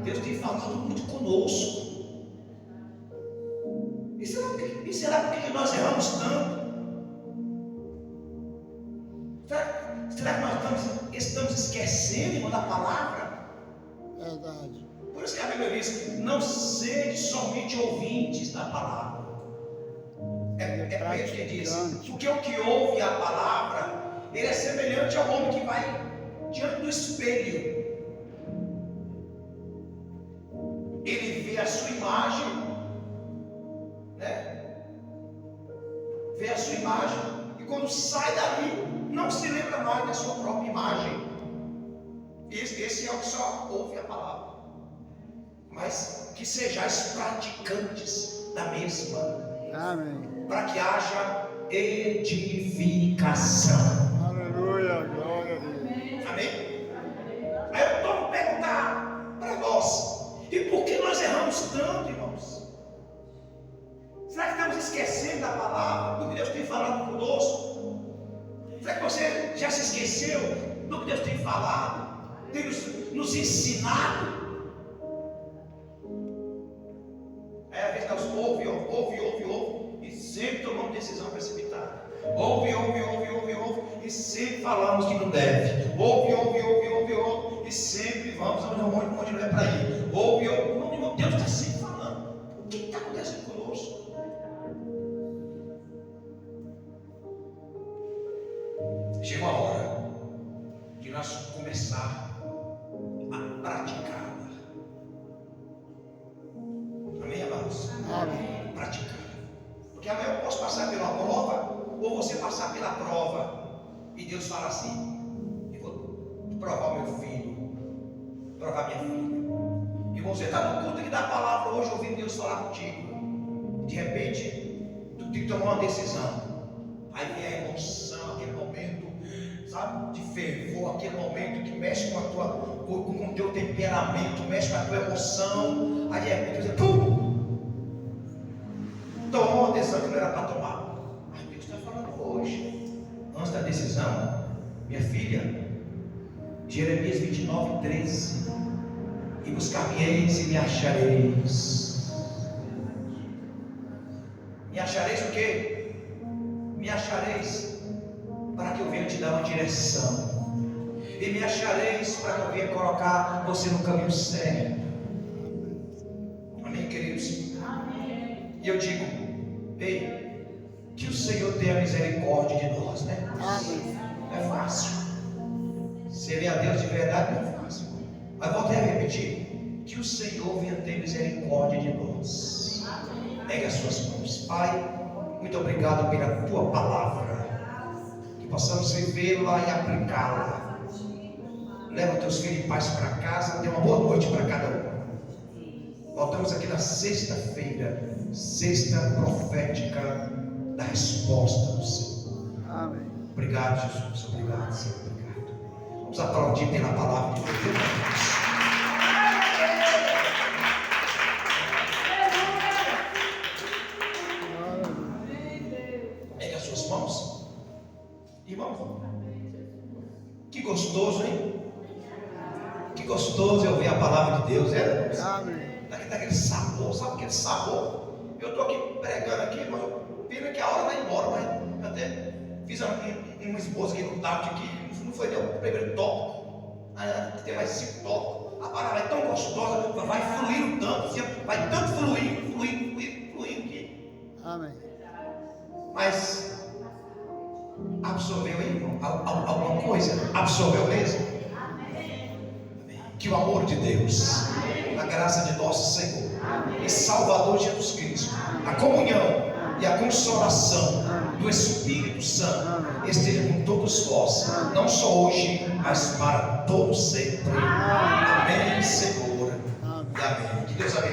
Deus tem falado muito conosco. E será por que nós erramos tanto? Será que nós estamos esquecendo, irmão, da palavra? Verdade. Por isso que a Bíblia diz: não sede somente ouvintes da palavra. É Pedro que diz: porque o que ouve a palavra, ele é semelhante ao homem que vai diante do espelho. Ele vê a sua imagem, né? Vê a sua imagem, e quando sai dali, não se lembra mais da sua própria imagem. Esse é o que só ouve a palavra. Mas que sejais praticantes da mesma. Amém. Para que haja edificação. Aleluia, glória a Deus. Amém? Aí eu estou a perguntar para nós: e por que nós erramos tanto, irmãos? Será que estamos esquecendo da palavra, do que Deus tem falado conosco? Será que você já se esqueceu do que Deus tem falado, tem nos ensinado? Aí às vezes nós ouve, e sempre tomamos decisão precipitada. Ouve, e sempre falamos que não deve. Ouve, e sempre vamos onde não é para ir. Ouve, irmão, Deus está sempre falando. O que está acontecendo conosco? Chegou a hora de nós começar a praticá-la. Amém, amados? Amém. Praticar. Porque amanhã eu posso passar pela prova, ou você passar pela prova, e Deus fala assim: eu vou provar o meu filho, provar minha filha. E você está no culto que dá a palavra hoje, ouvindo Deus falar contigo. De repente, tu tem que tomar uma decisão. Aí vem a emoção, aquele momento, sabe, de fervor, aquele momento que mexe com o teu temperamento, mexe com a tua emoção. Aí de repente você, pum! Tomou uma decisão que não era para tomar. Mas Deus está falando hoje. Antes da decisão, minha filha, Jeremias 29, 13. E buscar-me-eis e me achareis. Me achareis o quê? Me achareis para que eu venha te dar uma direção. E me achareis para que eu venha colocar você no caminho certo. Amém, queridos? Amém. E eu digo: ei, que o Senhor tenha misericórdia de nós, né? Amém. Não é fácil. Servir a Deus de verdade não é fácil. Mas voltei a repetir: que o Senhor venha ter misericórdia de nós. Pegue as suas mãos. Pai, muito obrigado pela tua palavra. Que possamos vivê-la e aplicá-la. Leva teus filhos em paz para casa. Dê uma boa noite para cada um. Voltamos aqui na sexta-feira, sexta profética da resposta do Senhor. Amém. Obrigado, Jesus. Obrigado, Senhor. Obrigado. Vamos aplaudir pela palavra de Deus. Pegue as suas mãos. gostoso, hein? Que gostoso é ouvir a palavra de Deus, é? Amém. Daquele sabor, sabe aquele sabor? Eu estou aqui pregando aqui, mas pena que a hora vai embora, mas até fiz uma esposa aqui no tarde aqui, não foi nem o primeiro toque, tem mais 5 toques. A palavra é tão gostosa, vai fluindo tanto, assim, vai tanto fluindo aqui. Amém. Mas absorveu aí, irmão? Alguma coisa? Absorveu mesmo? Que o amor de Deus, a graça de nosso Senhor e Salvador Jesus Cristo, a comunhão e a consolação do Espírito Santo esteja com todos vós, não só hoje, mas para todos sempre. Amém, Senhor. E amém. Que Deus abençoe.